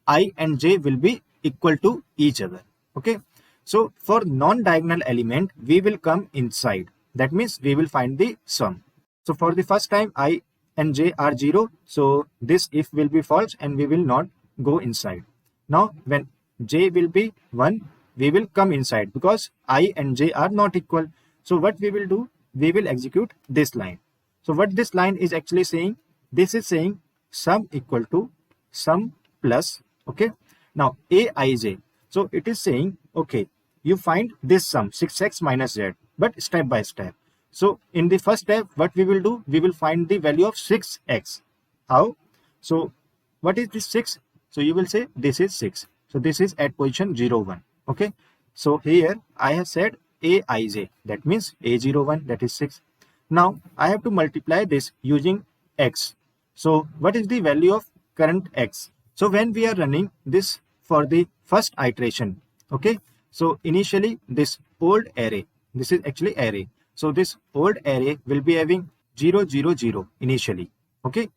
I and j will be equal to each other, okay. So for non-diagonal element we will come inside, that means we will find the sum. So for the first time I and j are 0, so this if will be false and we will not go inside. Now when j will be 1, we will come inside because I and j are not equal. So what we will do, we will execute this line. So what this line is actually saying, this is saying sum equal to sum plus, okay. Now aij, so it is saying, okay, you find this sum 6x minus z, but step by step. So in the first step, what we will do, we will find the value of 6x. How? So what is this 6? So you will say this is 6. So this is at position 0, 1. Okay. So here I have said aij, that means a01, that is 6. Now I have to multiply this using x. So what is the value of current x? So when we are running this for the first iteration, okay. So initially this old array, this is actually array. So this old array will be having 0, 0, 0 initially, okay.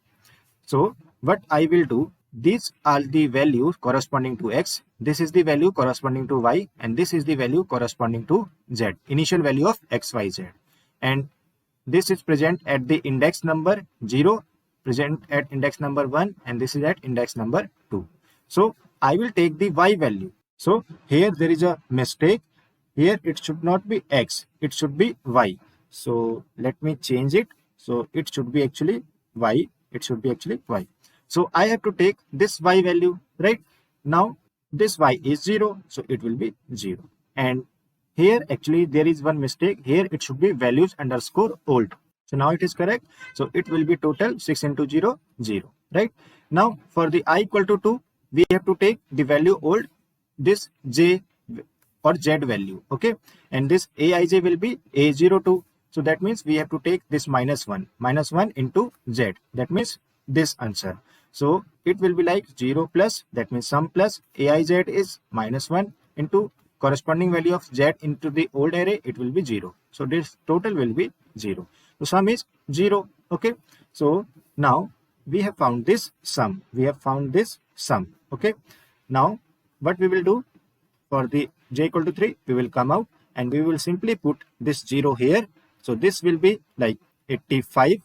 So what I will do, these are the values corresponding to x, this is the value corresponding to y, and this is the value corresponding to z, initial value of x, y, z. And this is present at the index number 0, present at index number 1, and this is at index number 2. So I will take the y value. So here there is a mistake. Here it should not be x, it should be y. So let me change it. So it should be actually y, it should be actually y. So I have to take this y value, right? Now this y is 0, so it will be 0. And here actually there is one mistake. Here it should be values underscore old. So now it is correct. So it will be total 6 into 0, 0, right? Now for the I equal to 2, we have to take the value old, this j or z value, okay. And this aij will be a02. So that means we have to take this minus 1 into z. That means this answer. So it will be like 0 plus, that means sum plus aij is minus 1 into corresponding value of z into the old array, it will be 0. So this total will be 0. So sum is 0, okay. So now we have found this sum, we have found this sum, okay. Now what we will do, for the j equal to 3, we will come out and we will simply put this 0 here. So this will be like 85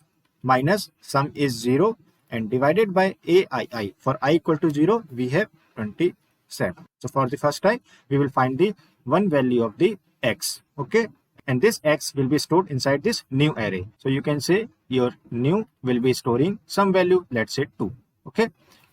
minus sum is 0 and divided by aii. For I equal to 0, we have 27. So for the first time, we will find the one value of the x, okay. And this x will be stored inside this new array. So you can say your new will be storing some value, let's say 2, okay.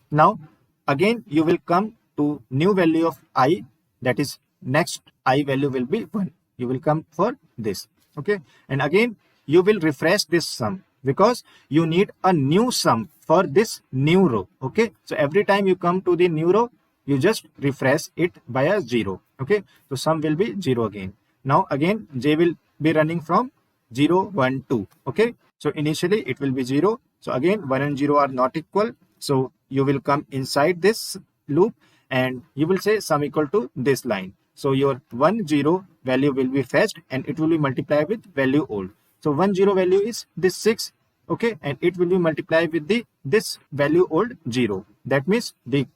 Now again you will come to new value of I, that is next I value will be 1. You will come for this, okay. And again you will refresh this sum because you need a new sum for this new row, okay. So every time you come to the new row, you just refresh it by a 0, okay. So sum will be 0 again. Now again j will be running from 0, 1, 2, okay. So initially it will be 0. So again 1 and 0 are not equal. So you will come inside this loop and you will say sum equal to this line. So your 1, 0 value will be fetched and it will be multiplied with value old. So 1, 0 value is this 6, okay, and it will be multiplied with the this value old 0. That means the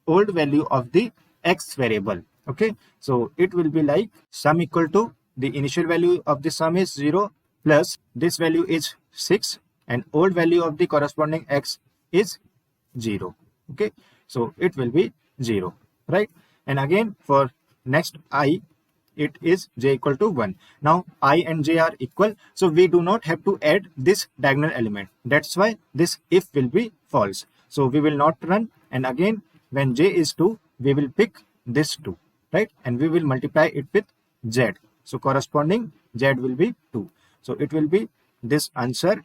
old value of the x variable, okay. So it will be like sum equal to the initial value of the sum is 0 plus this value is 6 and old value of the corresponding x is 0. Okay, so it will be 0, right? And again for next I, it is j equal to 1. Now I and j are equal, so we do not have to add this diagonal element. That's why this if will be false. So we will not run, and again when j is 2, we will pick this 2, right? And we will multiply it with z. So corresponding z will be 2. So it will be this answer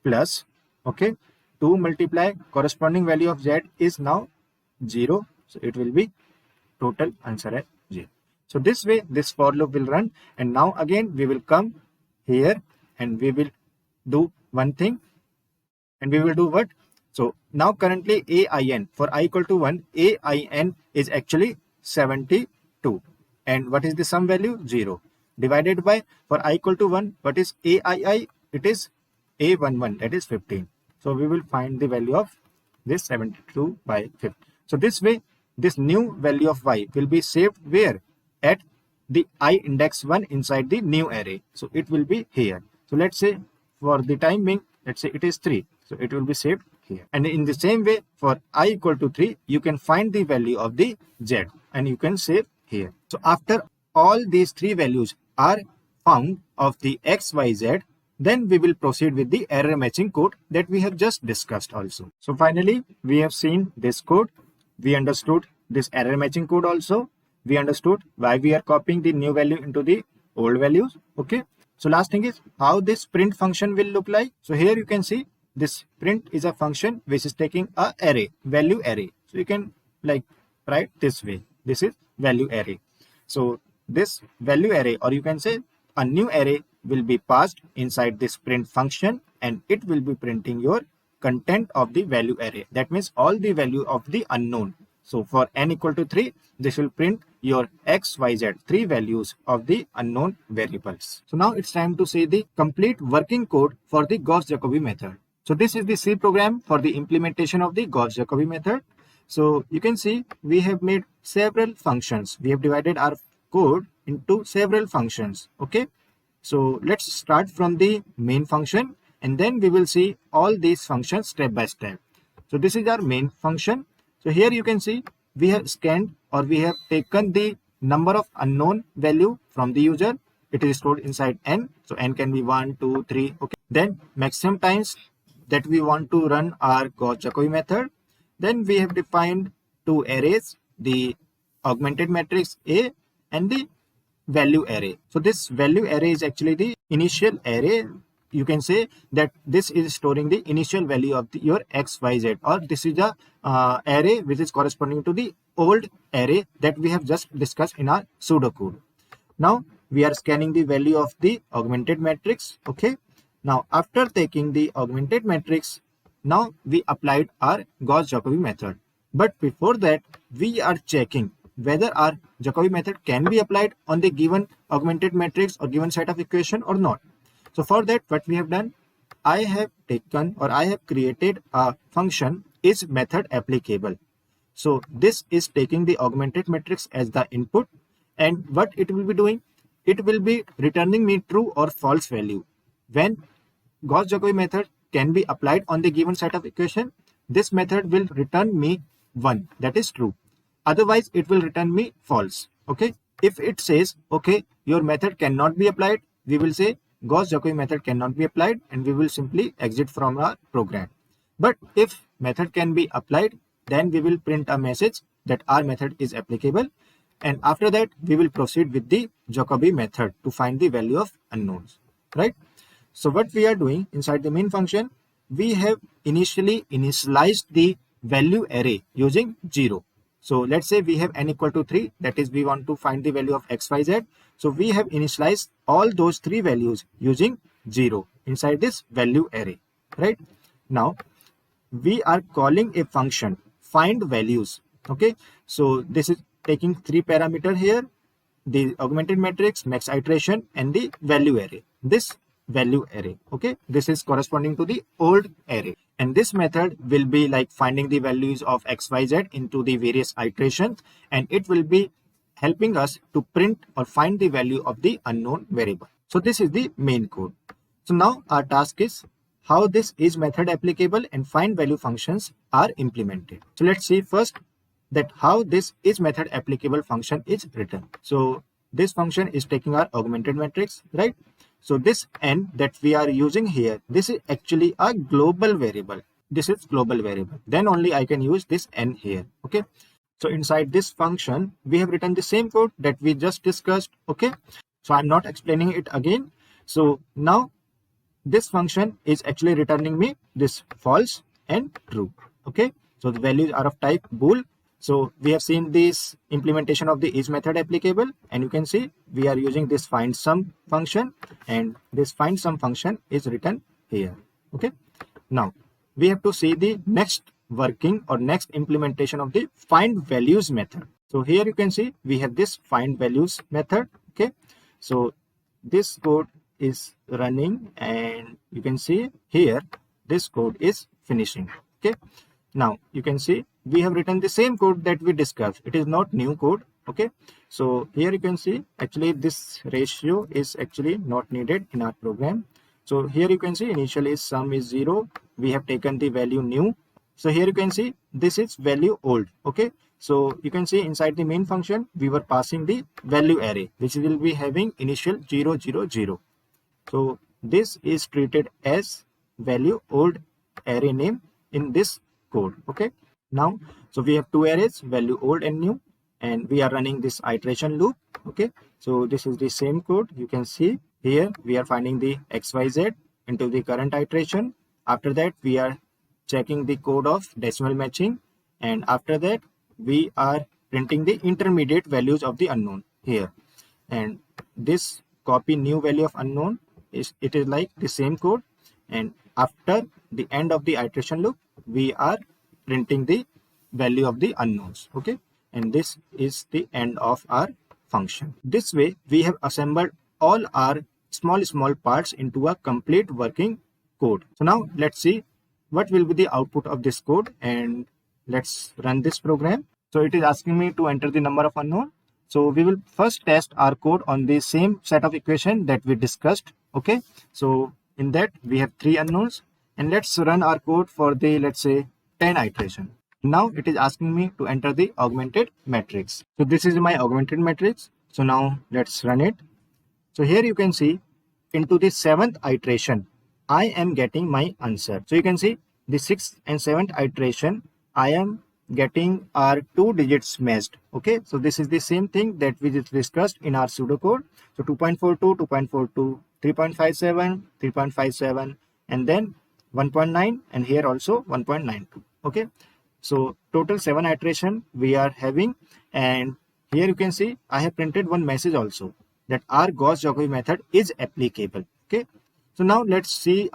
plus, okay, 2 multiply corresponding value of z is now 0. So it will be total answer at 0. So this way this for loop will run, and now again we will come here and we will do one thing, and we will do what? So now currently AIN for I equal to 1, AIN is actually 72, and what is the sum value? 0, divided by for I equal to 1, what is AII? It is A11, that is 15. So we will find the value of this 72 by 15. So this way this new value of y will be saved where? At the I index 1 inside the new array. So it will be here. So let's say for the time being, let's say it is 3. So it will be saved here. And in the same way for I equal to 3, you can find the value of the z and you can save here. So after all these three values are found of the x, y, z, then we will proceed with the error matching code that we have just discussed also. So finally, we have seen this code. We understood this error matching code also. We understood why we are copying the new value into the old values. Okay. So last thing is how this print function will look like. So here you can see this print is a function which is taking a array, value array. So you can like write this way. This is value array. So this value array, or you can say a new array, will be passed inside this print function, and it will be printing your content of the value array. That means all the value of the unknown. So for n equal to 3, this will print your x, y, z, 3 values of the unknown variables. So now it's time to see the complete working code for the Gauss-Jacobi method. So this is the C program for the implementation of the Gauss-Jacobi method. So you can see we have made several functions. We have divided our code into several functions. Okay. So let's start from the main function, and then we will see all these functions step by step. So this is our main function. So here you can see we have scanned, or we have taken the number of unknown value from the user. It is stored inside n. So n can be 1, 2, 3. Okay. Then maximum times that we want to run our Gauss-Jacobi method. Then we have defined two arrays, the augmented matrix A and the value array. So this value array is actually the initial array. You can say that this is storing the initial value of your x, y, z, or this is the array which is corresponding to the old array that we have just discussed in our pseudocode. Now we are scanning the value of the augmented matrix. Okay. Now after taking the augmented matrix, now we applied our Gauss-Jacobi method. But before that, we are checking whether our Jacobi method can be applied on the given augmented matrix or given set of equation or not. So for that, what we have done, I have taken, or I have created a function is method applicable. So this is taking the augmented matrix as the input, and what it will be doing, it will be returning me true or false value. When Gauss-Jacobi method can be applied on the given set of equation, this method will return me 1, that is true. Otherwise it will return me false. Okay. If it says okay, your method cannot be applied, we will say Gauss-Jacobi method cannot be applied, and we will simply exit from our program. But if method can be applied, then we will print a message that our method is applicable, and after that we will proceed with the Jacobi method to find the value of unknowns, right? So what we are doing inside the main function, we have initially initialized the value array using 0. So let's say we have n equal to 3, that is we want to find the value of x, y, z. So we have initialized all those three values using 0 inside this value array, right? Now we are calling a function find values. Okay. So this is taking 3 parameters here, the augmented matrix, max iteration, and the value array. This value array, okay, this is corresponding to the old array, and this method will be like finding the values of x, y, z into the various iterations, and it will be helping us to print or find the value of the unknown variable. So this is the main code. So now our task is how this is method applicable and find value functions are implemented. So let's see first that how this is method applicable function is written. So this function is taking our augmented matrix, right? So this n that we are using here, this is actually a global variable. This is global variable. Then only I can use this n here. Okay. So inside this function, we have written the same code that we just discussed. Okay. So I'm not explaining it again. So now this function is actually returning me this false and true. Okay. So the values are of type bool. So we have seen this implementation of the is method applicable, and you can see we are using this find sum function, and this find sum function is written here. Okay. Now we have to see the next working or next implementation of the find values method. So here you can see we have this find values method. Okay. So this code is running, and you can see here this code is finishing. Okay. Now you can see we have written the same code that we discussed. It is not new code. Okay. So here you can see actually this ratio is actually not needed in our program. So here you can see initially sum is 0. We have taken the value new. So here you can see this is value old. Okay. So you can see inside the main function we were passing the value array, which will be having initial 0 0 0. So this is treated as value old array name in this code. Okay. Now so we have two arrays, value old and new, and we are running this iteration loop. Okay. So this is the same code. You can see here we are finding the xyz into the current iteration. After that we are checking the code of decimal matching, and after that we are printing the intermediate values of the unknown here. And this copy new value of unknown is like the same code, and after the end of the iteration loop we are printing the value of the unknowns. Okay. And this is the end of our function. This way we have assembled all our small parts into a complete working code. So now let's see what will be the output of this code, and let's run this program. So it is asking me to enter the number of unknown. So we will first test our code on the same set of equation that we discussed. Okay. So in that we have 3 unknowns, and let's run our code for the, let's say, 10 iteration. Now it is asking me to enter the augmented matrix. So this is my augmented matrix. So now let's run it. So here you can see into the 7th iteration I am getting my answer. So you can see the 6th and 7th iteration I am getting our 2 digits matched. Okay. So this is the same thing that we just discussed in our pseudocode. So 2.42, 2.42, 3.57, 3.57, and then 1.9, and here also 1.92. Okay. So total 7 iteration we are having, and here you can see I have printed one message also that our Gauss-Jacobi method is applicable. Okay. So now let's see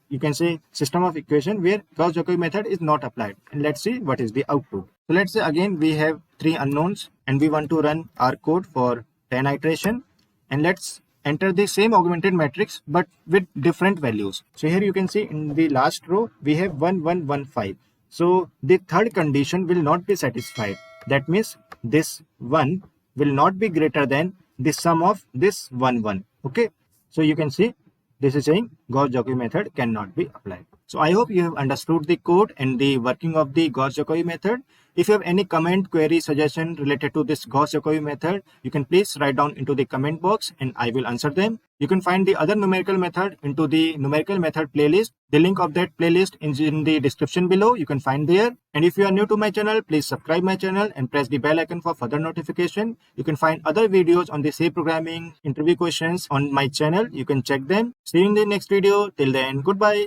you can say system of equation where Gauss-Jacobi method is not applied, and let's see what is the output. So let's say again we have 3 unknowns and we want to run our code for 10 iteration, and let's enter the same augmented matrix but with different values. So here you can see in the last row we have 1 1 1 5. So the third condition will not be satisfied. That means this 1 will not be greater than the sum of this 1 1. Okay. So you can see this is saying Gauss-Jacobi method cannot be applied. So I hope you have understood the code and the working of the Gauss-Jacobi method. If you have any comment, query, suggestion related to this Gauss-Jacobi method, you can please write down into the comment box and I will answer them. You can find the other numerical method into the numerical method playlist. The link of that playlist is in the description below. You can find there. And if you are new to my channel, please subscribe my channel and press the bell icon for further notification. You can find other videos on the C programming interview questions on my channel. You can check them. See you in the next video. Till then, goodbye.